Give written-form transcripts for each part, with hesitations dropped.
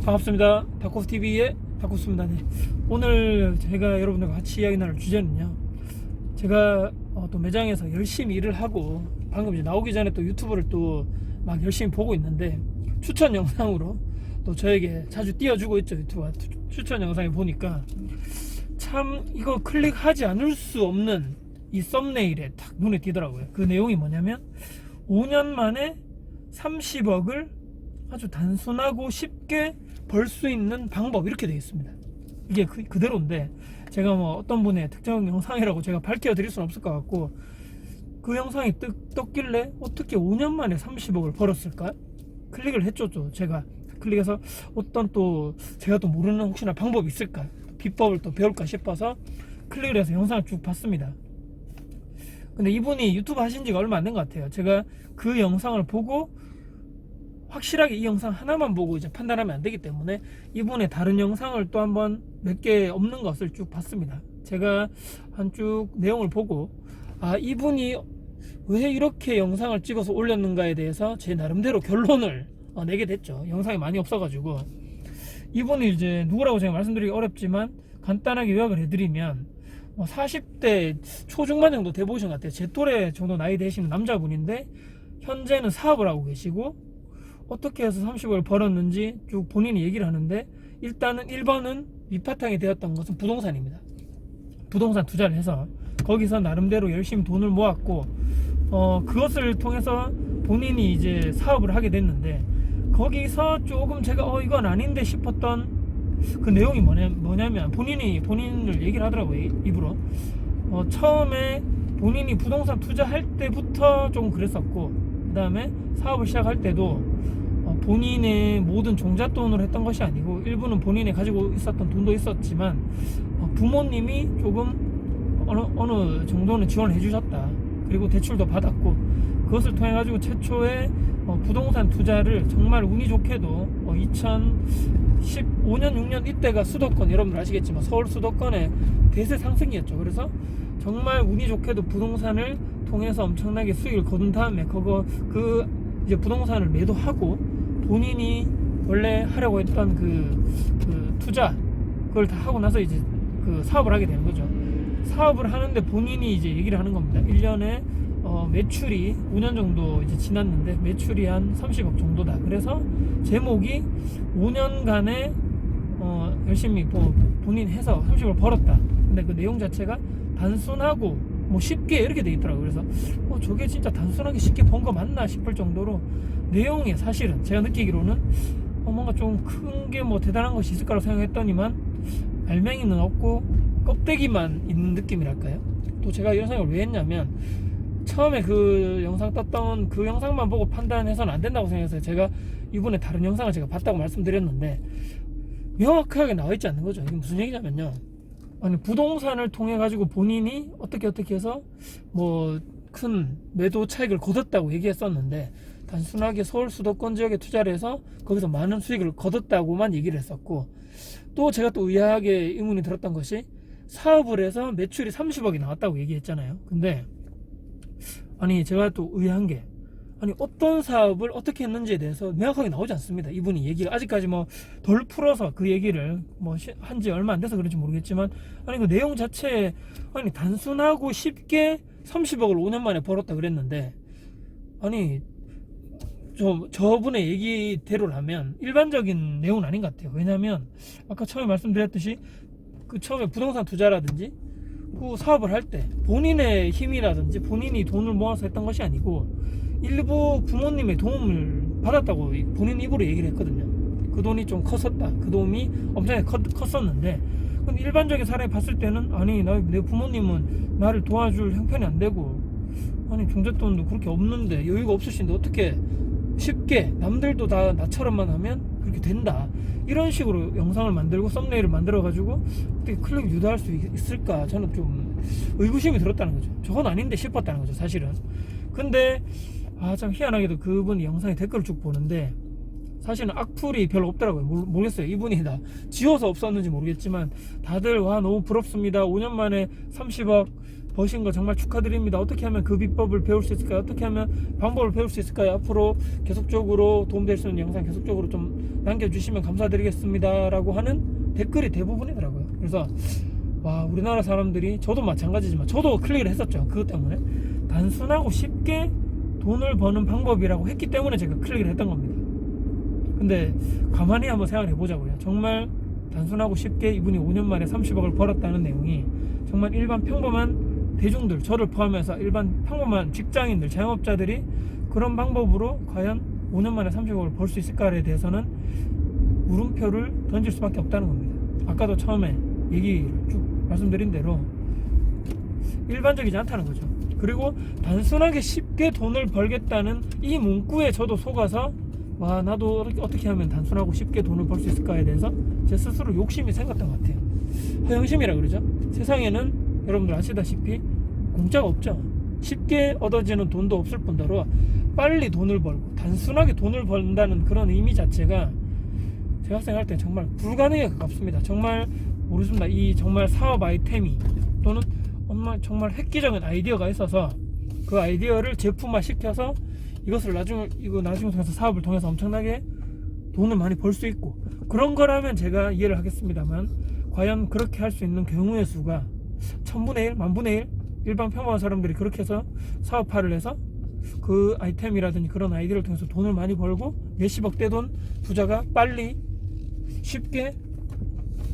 반갑습니다. 다코스TV의 다코스입니다. 네. 오늘 제가 여러분들과 같이 이야기 나눌 주제는요, 제가 또 매장에서 열심히 일을 하고 방금 이제 나오기 전에 또 유튜브를 또 막 열심히 보고 있는데, 추천 영상으로 또 저에게 자주 띄워주고 있죠. 유튜브가 추천 영상에 보니까 참 이거 클릭하지 않을 수 없는 이 썸네일에 딱 눈에 띄더라고요. 그 내용이 뭐냐면 5년 만에 30억을 아주 단순하고 쉽게 벌 수 있는 방법, 이렇게 되어 있습니다. 이게 그대로인데 제가 뭐 어떤 분의 특정 영상이라고 제가 밝혀드릴 수는 없을 것 같고, 그 영상이 떴길래 어떻게 5년 만에 30억을 벌었을까? 클릭을 했죠. 제가 클릭해서 어떤 또 제가 또 모르는 혹시나 방법이 있을까, 비법을 또 배울까 싶어서 클릭을 해서 영상을 쭉 봤습니다. 근데 이분이 유튜브 하신 지가 얼마 안 된 것 같아요. 제가 그 영상을 보고 확실하게 이 영상 하나만 보고 이제 판단하면 안 되기 때문에 이분의 다른 영상을 또 한번 몇 개 없는 것을 쭉 봤습니다. 제가 한 쭉 내용을 보고, 이분이 왜 이렇게 영상을 찍어서 올렸는가에 대해서 제 나름대로 결론을 내게 됐죠. 영상이 많이 없어가지고. 이분이 이제 누구라고 제가 말씀드리기 어렵지만 간단하게 요약을 해드리면 40대 초중반 정도 돼보신 것 같아요. 제 또래 정도 나이 되시는 남자분인데 현재는 사업을 하고 계시고, 어떻게 해서 30억을 벌었는지 쭉 본인이 얘기를 하는데, 일단은 1번은 밑바탕이 되었던 것은 부동산입니다. 부동산 투자를 해서 거기서 나름대로 열심히 돈을 모았고, 그것을 통해서 본인이 이제 사업을 하게 됐는데, 거기서 조금 제가 이건 아닌데 싶었던 그 내용이 뭐냐면 본인을 얘기를 하더라고요. 입으로. 처음에 본인이 부동산 투자할 때부터 좀 그랬었고, 그 다음에 사업을 시작할 때도 본인의 모든 종잣돈으로 했던 것이 아니고, 일부는 본인이 가지고 있었던 돈도 있었지만 부모님이 조금 어느 정도는 지원을 해주셨다. 그리고 대출도 받았고, 그것을 통해 가지고 최초에 부동산 투자를 정말 운이 좋게도 2015년 6년 이때가 수도권, 여러분들 아시겠지만 서울 수도권의 대세 상승이었죠. 그래서 정말 운이 좋게도 부동산을 통해서 엄청나게 수익을 거둔 다음에 그 이제 부동산을 매도하고 본인이 원래 하려고 했던 그 투자, 그걸 다 하고 나서 이제 그 사업을 하게 되는 거죠. 사업을 하는데 본인이 이제 얘기를 하는 겁니다. 1년에 매출이 5년 정도 이제 지났는데 매출이 한 30억 정도다. 그래서 제목이 5년간에 열심히 본인 해서 30억을 벌었다. 근데 그 내용 자체가 단순하고 쉽게 이렇게 돼 있더라고요. 그래서 저게 진짜 단순하게 쉽게 번 거 맞나 싶을 정도로 내용이, 사실은 제가 느끼기로는 뭔가 좀 큰 게 대단한 것이 있을 거라고 생각했더니만 알맹이는 없고 껍데기만 있는 느낌이랄까요. 또 제가 이런 생각을 왜 했냐면, 처음에 그 영상 떴던 그 영상만 보고 판단해서는 안 된다고 생각해서 제가 이번에 다른 영상을 제가 봤다고 말씀드렸는데, 명확하게 나와 있지 않는 거죠. 이게 무슨 얘기냐면요, 아니 부동산을 통해 가지고 본인이 어떻게 해서 큰 매도 차익을 거뒀다고 얘기했었는데, 단순하게 서울 수도권 지역에 투자를 해서 거기서 많은 수익을 거뒀다고만 얘기를 했었고, 또 제가 또 의아하게 의문이 들었던 것이 사업을 해서 매출이 30억이 나왔다고 얘기했잖아요. 근데 제가 또 의아한 게, 어떤 사업을 어떻게 했는지에 대해서 명확하게 나오지 않습니다. 이분이 얘기가 아직까지 덜 풀어서 그 얘기를 한지 얼마 안 돼서 그런지 모르겠지만, 그 내용 자체에 단순하고 쉽게 30억을 5년 만에 벌었다 그랬는데, 저분의 얘기대로라면 일반적인 내용은 아닌 것 같아요. 왜냐면 아까 처음에 말씀드렸듯이 그 처음에 부동산 투자라든지 그 사업을 할 때 본인의 힘이라든지 본인이 돈을 모아서 했던 것이 아니고 일부 부모님의 도움을 받았다고 본인 입으로 얘기를 했거든요. 그 돈이 좀 컸었다. 그 도움이 엄청나게 컸었는데, 근데 일반적인 사람이 봤을 때는 내 부모님은 나를 도와줄 형편이 안 되고, 종잣돈도 그렇게 없는데, 여유가 없으신데 어떻게 쉽게 남들도 다 나처럼만 하면 그렇게 된다, 이런 식으로 영상을 만들고 썸네일을 만들어 가지고 어떻게 클릭 유도할 수 있을까, 저는 좀 의구심이 들었다는 거죠. 저건 아닌데 싶었다는 거죠, 사실은. 근데 참 희한하게도 그분이 영상에 댓글을 쭉 보는데 사실은 악플이 별로 없더라고요. 모르겠어요. 이분이 다 지워서 없었는지 모르겠지만 다들 너무 부럽습니다. 5년 만에 30억 버신 거 정말 축하드립니다. 어떻게 하면 그 비법을 배울 수 있을까요? 어떻게 하면 방법을 배울 수 있을까요? 앞으로 계속적으로 도움될 수 있는 영상 계속적으로 좀 남겨주시면 감사드리겠습니다 라고 하는 댓글이 대부분이더라고요. 그래서 와, 우리나라 사람들이, 저도 마찬가지지만 저도 클릭을 했었죠. 그것 때문에 단순하고 쉽게 돈을 버는 방법이라고 했기 때문에 제가 클릭을 했던 겁니다. 근데 가만히 한번 생각을 해보자고요. 정말 단순하고 쉽게 이분이 5년 만에 30억을 벌었다는 내용이 정말 일반 평범한 대중들, 저를 포함해서 일반 평범한 직장인들, 자영업자들이 그런 방법으로 과연 5년 만에 30억을 벌 수 있을까에 대해서는 물음표를 던질 수밖에 없다는 겁니다. 아까도 처음에 얘기를 쭉 말씀드린 대로 일반적이지 않다는 거죠. 그리고 단순하게 쉽게 돈을 벌겠다는 이 문구에 저도 속아서 와, 나도 어떻게 하면 단순하고 쉽게 돈을 벌 수 있을까에 대해서 제 스스로 욕심이 생겼던 것 같아요. 허영심이라 그러죠. 세상에는 여러분들 아시다시피 공짜가 없죠. 쉽게 얻어지는 돈도 없을 뿐더러 빨리 돈을 벌고 단순하게 돈을 번다는 그런 의미 자체가 제가 생각할 때 정말 불가능에 가깝습니다. 정말 모르겠습니다. 이 정말 사업 아이템이 또는 정말 획기적인 아이디어가 있어서 그 아이디어를 제품화 시켜서 이것을 나중에 통해서 사업을 통해서 엄청나게 돈을 많이 벌 수 있고 그런 거라면 제가 이해를 하겠습니다만, 과연 그렇게 할 수 있는 경우의 수가 1000분의 1, 10,000분의 1 일반 평범한 사람들이 그렇게 해서 사업화를 해서 그 아이템이라든지 그런 아이디어를 통해서 돈을 많이 벌고 몇십억 떼돈 부자가 빨리 쉽게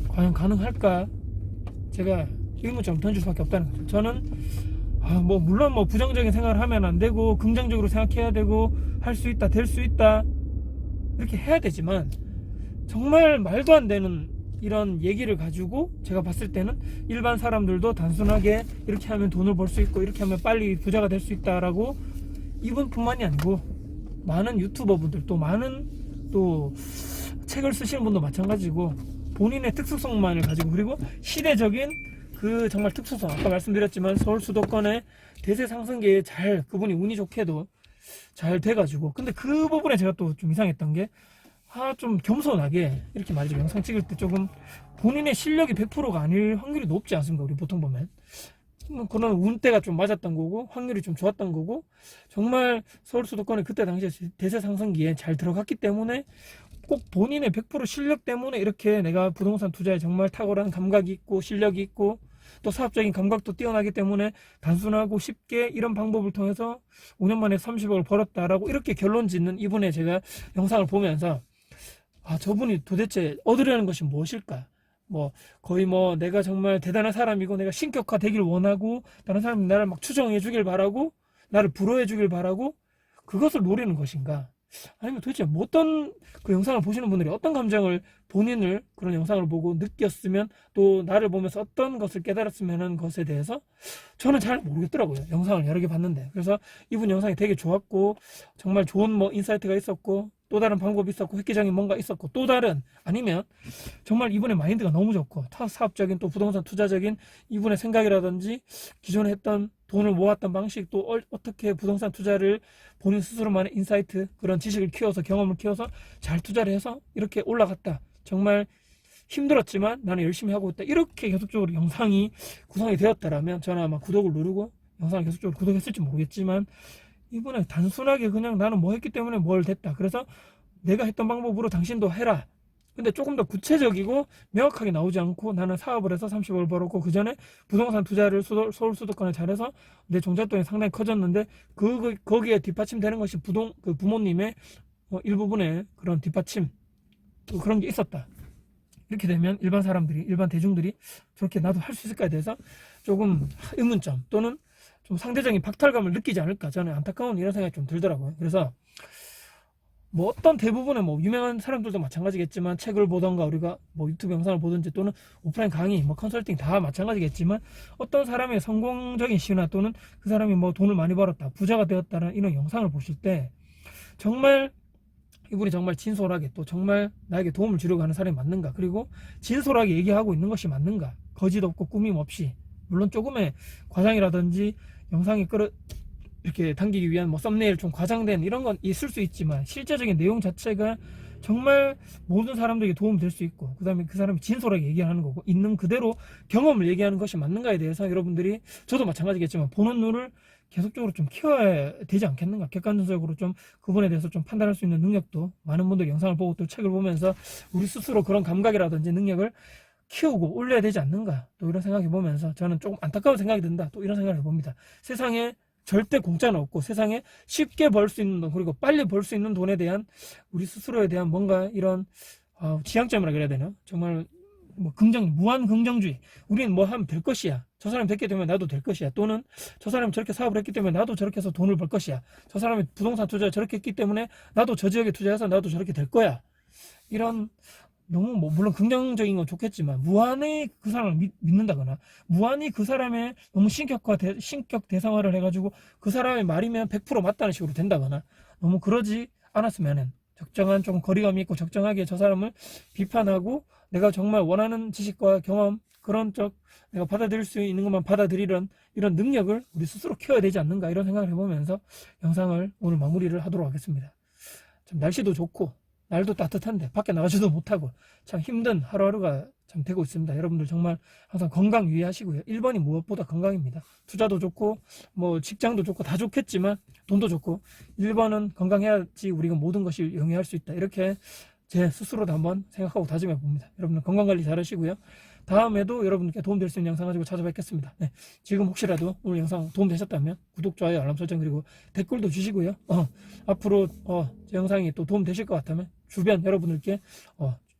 과연 가능할까, 제가 의문점 던질 수밖에 없다는 거죠. 저는 물론 부정적인 생각을 하면 안 되고 긍정적으로 생각해야 되고 할 수 있다, 될 수 있다 이렇게 해야 되지만, 정말 말도 안 되는 이런 얘기를 가지고 제가 봤을 때는 일반 사람들도 단순하게 이렇게 하면 돈을 벌 수 있고 이렇게 하면 빨리 부자가 될 수 있다라고, 이분뿐만이 아니고 많은 유튜버분들, 또 많은 또 책을 쓰시는 분도 마찬가지고 본인의 특수성만을 가지고, 그리고 시대적인 그 정말 특수성, 아까 말씀드렸지만 서울 수도권의 대세 상승기에 잘, 그분이 운이 좋게도 잘 돼가지고, 근데 그 부분에 제가 또 좀 이상했던 게, 좀 겸손하게 이렇게 말이죠. 영상 찍을 때 조금 본인의 실력이 100%가 아닐 확률이 높지 않습니까? 우리 보통 보면 그런 운때가 좀 맞았던 거고 확률이 좀 좋았던 거고, 정말 서울 수도권에 그때 당시에 대세 상승기에 잘 들어갔기 때문에 꼭 본인의 100% 실력 때문에 이렇게 내가 부동산 투자에 정말 탁월한 감각이 있고 실력이 있고 또 사업적인 감각도 뛰어나기 때문에 단순하고 쉽게 이런 방법을 통해서 5년 만에 30억을 벌었다라고 이렇게 결론 짓는 이분의 제가 영상을 보면서, 저분이 도대체 얻으려는 것이 무엇일까? 거의 내가 정말 대단한 사람이고 내가 신격화 되길 원하고 다른 사람이 나를 막 추정해 주길 바라고 나를 부러워해 주길 바라고 그것을 노리는 것인가? 아니면 도대체 어떤, 그 영상을 보시는 분들이 어떤 감정을, 본인을 그런 영상을 보고 느꼈으면, 또 나를 보면서 어떤 것을 깨달았으면 하는 것에 대해서 저는 잘 모르겠더라고요. 영상을 여러 개 봤는데. 그래서 이분 영상이 되게 좋았고 정말 좋은 인사이트가 있었고 또 다른 방법이 있었고 획기적인 뭔가 있었고, 또 다른, 아니면 정말 이분의 마인드가 너무 좋고 사업적인 또 부동산 투자적인 이분의 생각이라든지 기존에 했던 돈을 모았던 방식, 또 어떻게 부동산 투자를 본인 스스로만의 인사이트, 그런 지식을 키워서 경험을 키워서 잘 투자를 해서 이렇게 올라갔다, 정말 힘들었지만 나는 열심히 하고 있다, 이렇게 계속적으로 영상이 구성이 되었다라면 저는 아마 구독을 누르고 영상을 계속적으로 구독했을지 모르겠지만, 이번에 단순하게 그냥 나는 뭐 했기 때문에 뭘 됐다, 그래서 내가 했던 방법으로 당신도 해라, 근데 조금 더 구체적이고 명확하게 나오지 않고 나는 사업을 해서 30억을 벌었고 그 전에 부동산 투자를 서울 수도권에 잘해서 내 종잣돈이 상당히 커졌는데 거기에 뒷받침되는 것이 그 부모님의 일부분의 그런 뒷받침, 그런 게 있었다, 이렇게 되면 일반 대중들이 저렇게 나도 할 수 있을까에 대해서 조금 의문점 또는 좀 상대적인 박탈감을 느끼지 않을까, 저는 안타까운 이런 생각이 좀 들더라고요. 그래서 어떤 대부분의 유명한 사람들도 마찬가지겠지만, 책을 보던가 우리가 유튜브 영상을 보든지 또는 오프라인 강의, 컨설팅 다 마찬가지겠지만, 어떤 사람의 성공적인 시나 또는 그 사람이 돈을 많이 벌었다, 부자가 되었다는 이런 영상을 보실 때 정말 이분이 정말 진솔하게 또 정말 나에게 도움을 주려고 하는 사람이 맞는가, 그리고 진솔하게 얘기하고 있는 것이 맞는가, 거짓 없고 꾸밈 없이, 물론 조금의 과장이라든지 영상이 이렇게 당기기 위한 썸네일 좀 과장된 이런 건 있을 수 있지만, 실제적인 내용 자체가 정말 모든 사람들에게 도움이 될 수 있고, 그 다음에 그 사람이 진솔하게 얘기하는 거고, 있는 그대로 경험을 얘기하는 것이 맞는가에 대해서 여러분들이, 저도 마찬가지겠지만 보는 눈을 계속적으로 좀 키워야 되지 않겠는가, 객관적으로 좀 그분에 대해서 좀 판단할 수 있는 능력도, 많은 분들이 영상을 보고 또 책을 보면서 우리 스스로 그런 감각이라든지 능력을 키우고 올려야 되지 않는가, 또 이런 생각해 보면서 저는 조금 안타까운 생각이 든다, 또 이런 생각을 해봅니다. 세상에 절대 공짜는 없고, 세상에 쉽게 벌 수 있는 돈, 그리고 빨리 벌 수 있는 돈에 대한 우리 스스로에 대한 뭔가 이런 지향점이라 그래야 되나, 정말 뭐 무한 긍정주의. 우리는 뭐 하면 될 것이야, 저 사람이 됐기 때문에 나도 될 것이야, 또는 저 사람이 저렇게 사업을 했기 때문에 나도 저렇게 해서 돈을 벌 것이야, 저 사람이 부동산 투자 저렇게 했기 때문에 나도 저 지역에 투자해서 나도 저렇게 될 거야. 이런, 너무 뭐 물론 긍정적인 건 좋겠지만, 무한히 그 사람을 믿는다거나, 무한히 그 사람의 너무 신격 대상화를 해가지고 그 사람의 말이면 100% 맞다는 식으로 된다거나, 너무 그러지 않았으면 하는, 적정한 좀 거리감이 있고 적정하게 저 사람을 비판하고, 내가 정말 원하는 지식과 경험, 그런 쪽 내가 받아들일 수 있는 것만 받아들이는 이런 능력을 우리 스스로 키워야 되지 않는가, 이런 생각을 해보면서 영상을 오늘 마무리를 하도록 하겠습니다. 참 날씨도 좋고 날도 따뜻한데 밖에 나가지도 못하고 참 힘든 하루하루가 참 되고 있습니다. 여러분들 정말 항상 건강 유의하시고요. 1번이 무엇보다 건강입니다. 투자도 좋고 뭐 직장도 좋고 다 좋겠지만, 돈도 좋고 1번은 건강해야지 우리가 모든 것이 영위할 수 있다, 이렇게 제 스스로도 한번 생각하고 다짐해 봅니다. 여러분들 건강관리 잘 하시고요. 다음에도 여러분께 도움될 수 있는 영상 가지고 찾아뵙겠습니다. 네, 지금 혹시라도 오늘 영상 도움되셨다면 구독, 좋아요, 알람 설정, 그리고 댓글도 주시고요. 앞으로 제 영상이 또 도움되실 것 같다면 주변 여러분들께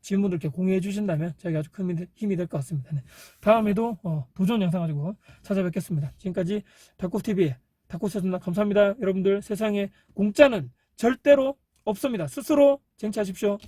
지인분들께 공유해 주신다면 저희가 아주 큰 힘이 될 것 같습니다. 네, 다음에도 더 좋은 영상 가지고 찾아뵙겠습니다. 지금까지 닥코TV의 닥코였습니다. 감사합니다. 여러분들, 세상에 공짜는 절대로 없습니다. 스스로 쟁취하십시오.